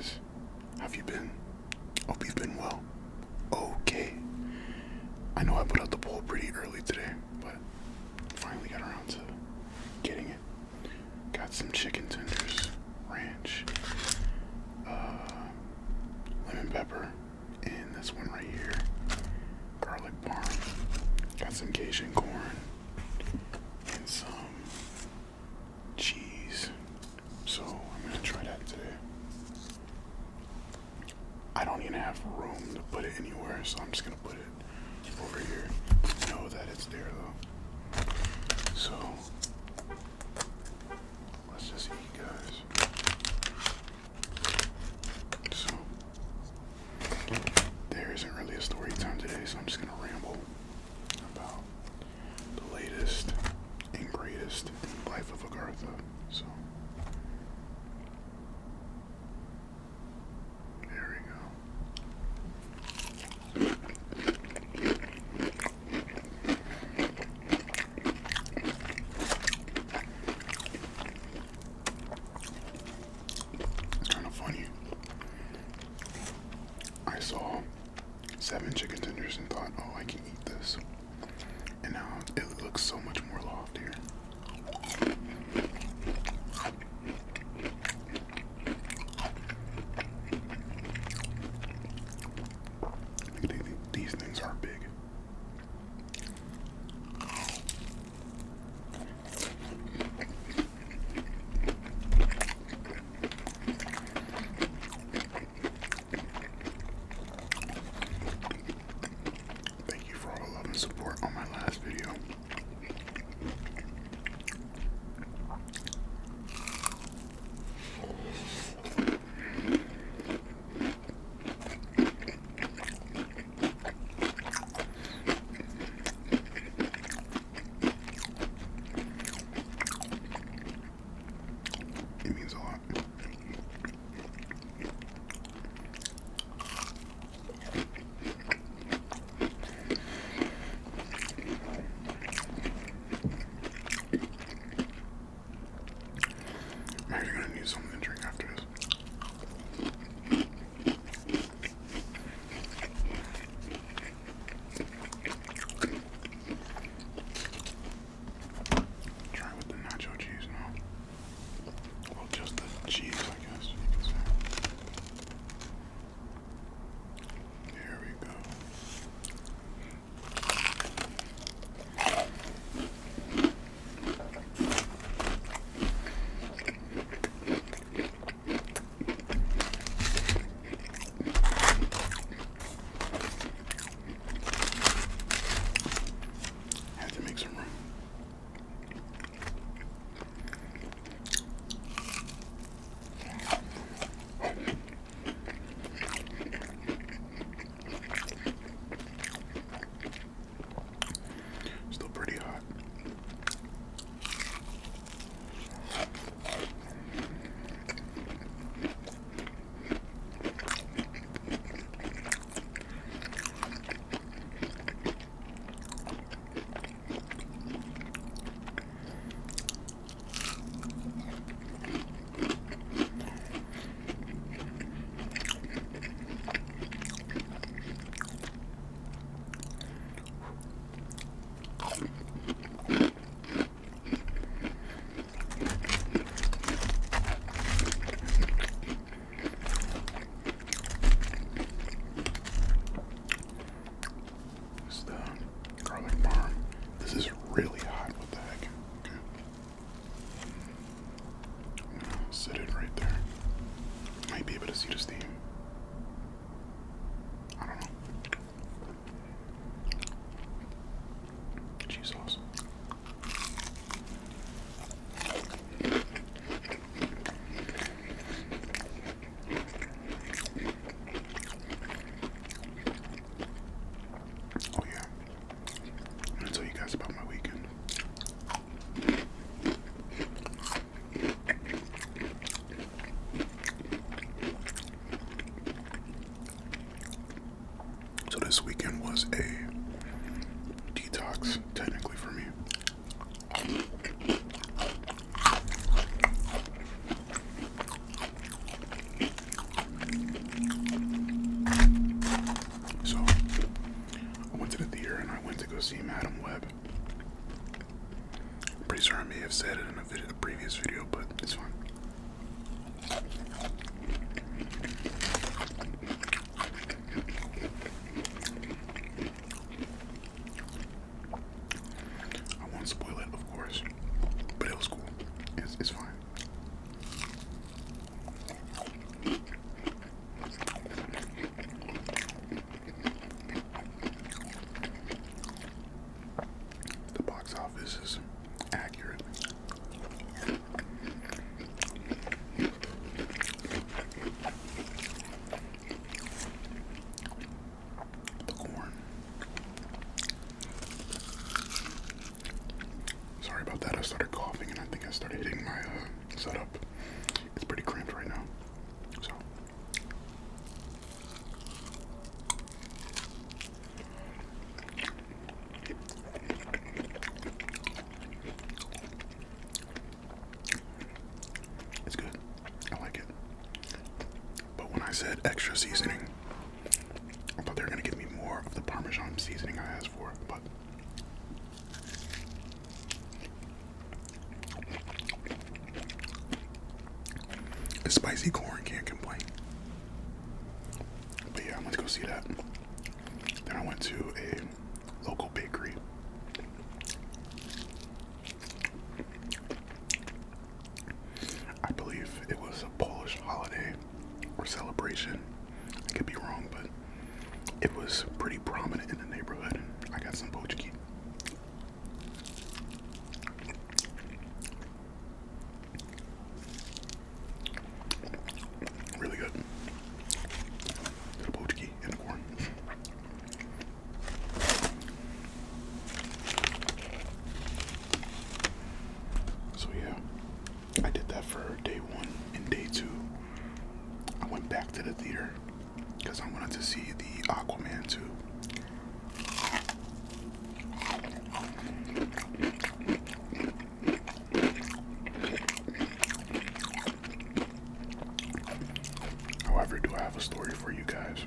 guys? How have you been? Hope you've been well. Okay. I know I put out the poll pretty early today, but finally got around to getting it. Got some chicken tenders, ranch, lemon pepper, and this one right here, garlic parm. Got some Cajun corn and some cheese. So I'm gonna try that today. I don't even have room to put it anywhere, so I'm just gonna put it over here. Know that it's there though. So let's just eat, guys. So there isn't really a story time today, so I'm just gonna ramble about the latest and greatest in the life of Agartha. So there we go. It's kind of funny. I saw 7 chicken tenders and thought, oh, I can eat this. And now it looks so much more loftier. These things are big. Thank you for all the love and support on my last video. It means a lot. I'm actually gonna need something to drink after this. Try with the nacho cheese now. Well, just the cheese, I guess you can say. There we go. Had to make some room. Still pretty hot. It's the garlic parm. This is really hot. What the heck? Okay. I'm gonna set it right there. Might be able to see the steam. I don't know. Cheese sauce. Oh yeah. I'm gonna tell you guys about my weekend. So this weekend was a detox, technically, for me. see Madam Web. I'm pretty sure I may have said it in a previous video, but it's fine. I won't spoil it, of course, but it was cool. It's fine. The box office is accurate. The corn. Sorry about that. I started coughing and I think I started hitting my setup. It's pretty cramped right now. So. It's good. I like it. But when I said extra seasoning, I thought they were going to give me more of the Parmesan seasoning I asked for, but a spicy corn, can't complain. But yeah, I went to go see that. Then I went to a local bakery. I believe it was a Polish holiday or celebration. I could be wrong, but it was pretty prominent in the neighborhood. I got some pochki. Really good. The pochki and the corn. So yeah, I did that for day 1 and day 2. I went back to the theater because I wanted to see the Aquaman 2. However, do I have a story for you guys?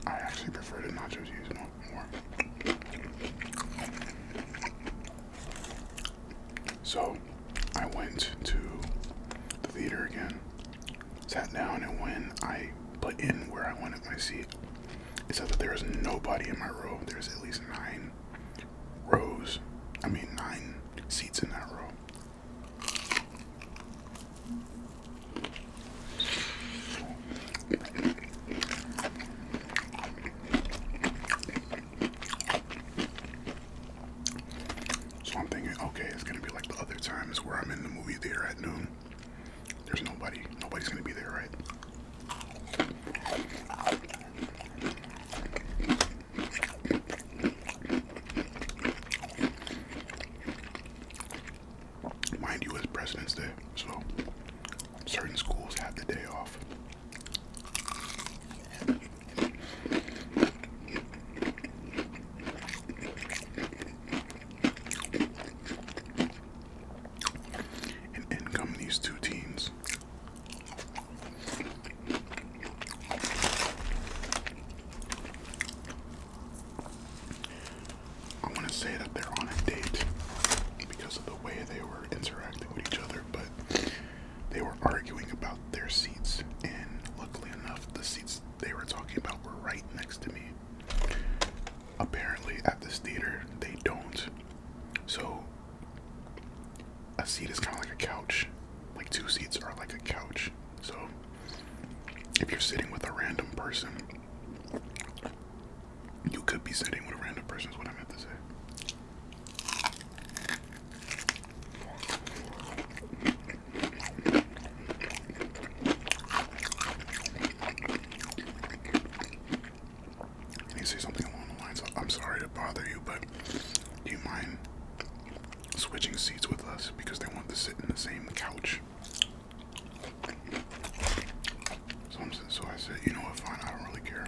I actually prefer the nachos used more. So, I went to the theater again, sat down, and when I put in where I wanted my seat, it said that there was nobody in my row. There's at least 9 seats in that row. So I'm thinking, okay, it's gonna be like the other times where I'm in the movie theater at noon. There's nobody's gonna be there, right? Mind you, it's President's Day, so certain schools have the day off. And in come these 2 teens. I want to say that they're on a date because of the way they were interacting with each other, but they were arguing about their seats, and luckily enough, the seats they were talking about were right next to me. Apparently, at this theater, they don't. So, a seat is kind of like a couch. Like 2 seats are like a couch. So, if you're sitting with a random person, you could be sitting with a random person, is what I meant to say. And you say something along the lines of, I'm sorry to bother you, but do you mind switching seats with us because they want to sit in the same couch? So I said, you know what, fine, I don't really care.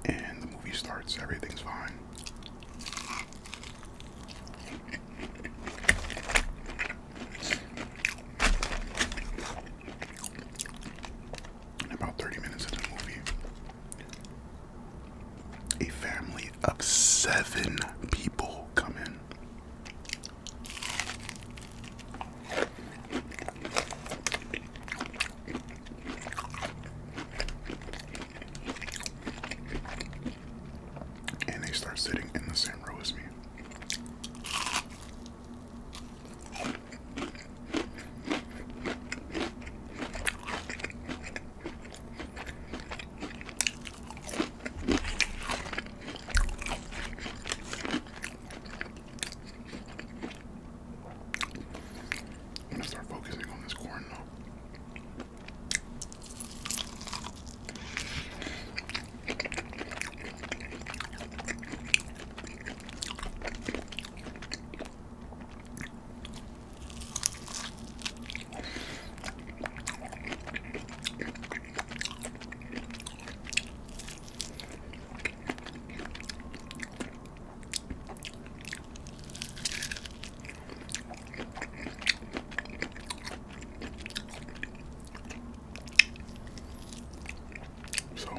And the movie starts, everything's fine. 7 people come in. And they start sitting in the same row as me. I'm gonna start focusing on this corn though. So,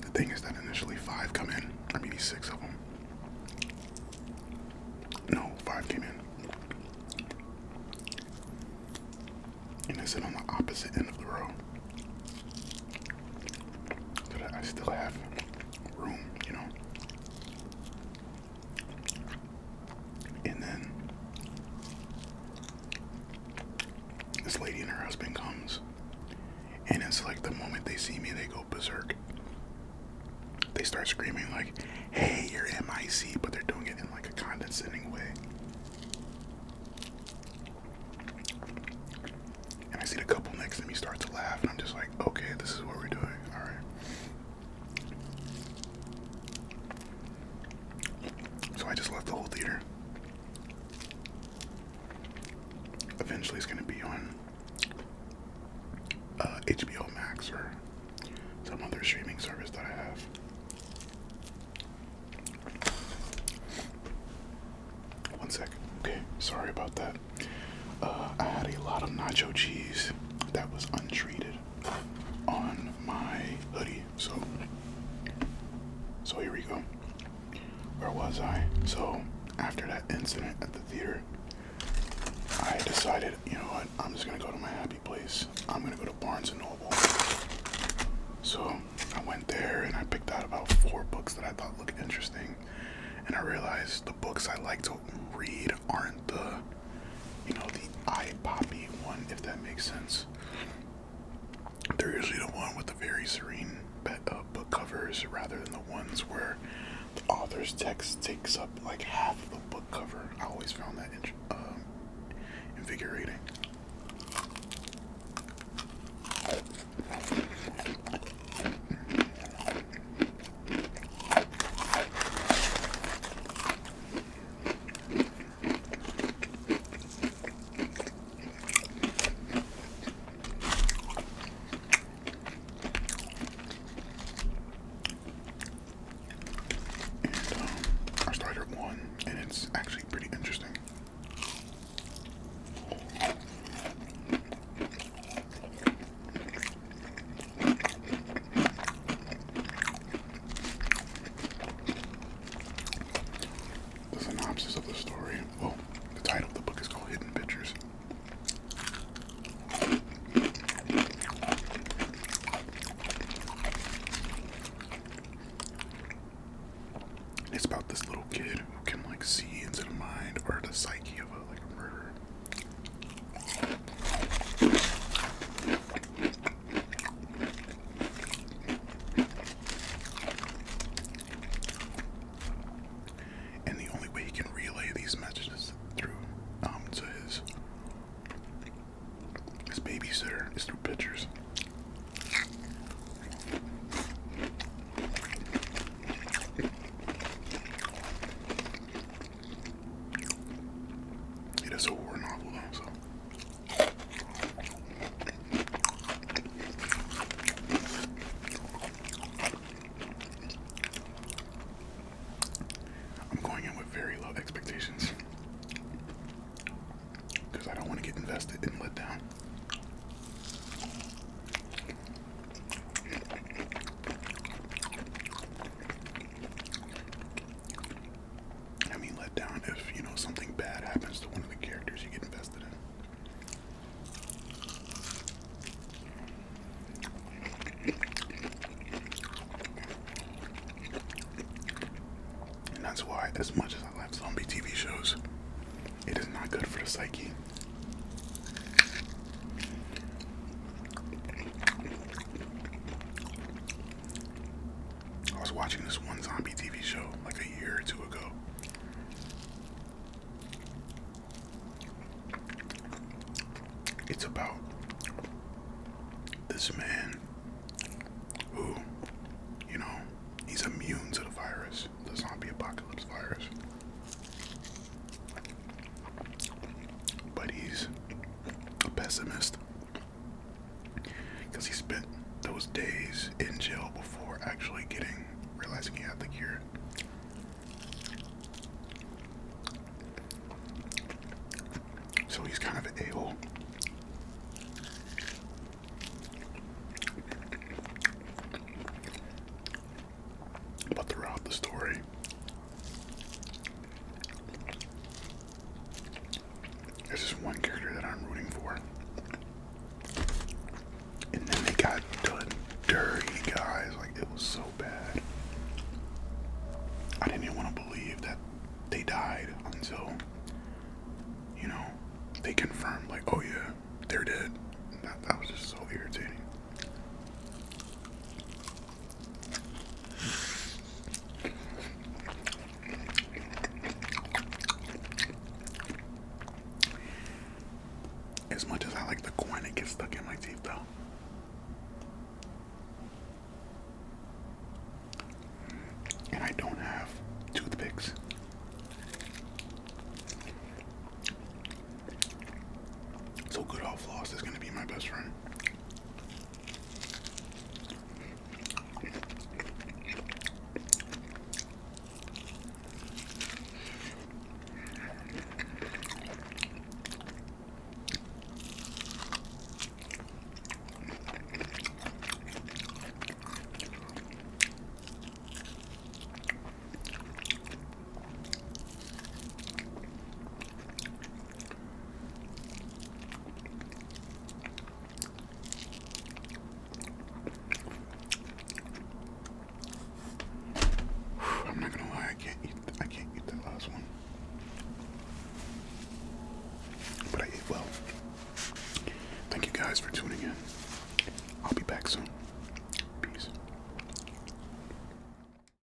the thing is that initially 5 come in, or maybe 6 of them. No, 5 came in. And they sit on the opposite end of the row. So that I still have room, you know. And then this lady and her husband comes. And it's like the moment they see me, they go berserk. They start screaming like, "Hey, you're MIC," but they're doing it in like a condescending way. And I see the couple next to me start to laugh, and I'm just like, okay, this is what we're doing, alright. So I just left the whole theater. Eventually it's gonna be on HBO Max or some other streaming service that I have. One sec. Okay, sorry about that. I had a lot of nacho cheese that was untreated on my hoodie. So here we go. Where was I? So after that incident at the theater, I decided, you know what, I'm just gonna go to my happy place. I'm gonna go to Barnes & Noble. So I went there and I picked out about 4 books that I thought looked interesting. And I realized the books I like to read aren't the, you know, the eye-poppy one, if that makes sense. They're usually the one with the very serene book covers rather than the ones where the author's text takes up like half of the book cover. I always found that invigorating. I started one, and it's actually pretty interesting. The synopsis of the story, well, the title of the book is called Hidden Pictures. It's about this little kid who can like see into the mind or the psyche of a murderer. And the only way he can relay these messages through to his babysitter is through pictures. It is a horror novel though, so. I'm going in with very low expectations because I don't want to get invested and let down. As much as I love zombie TV shows, it is not good for the psyche. I was watching this one zombie TV show like a year or two ago. It's about this man who, you know, he's immune to the virus, the zombie apocalypse virus. But he's a pessimist because he spent those days in jail before actually realizing he had the cure. So he's kind of an a-hole. But throughout the story, there's this one character that I'm rooting for. And then they got done dirty, guys. Like, it was so bad. I didn't even want to believe that they died until, you know, they confirmed, like, oh yeah, they're dead. That was just so irritating. As much as I like the corn, it gets stuck in my teeth though. And I don't have toothpicks. So good old floss is gonna be my best friend. I'm not gonna lie, I can't eat that last one. But I ate well. Thank you guys for tuning in. I'll be back soon.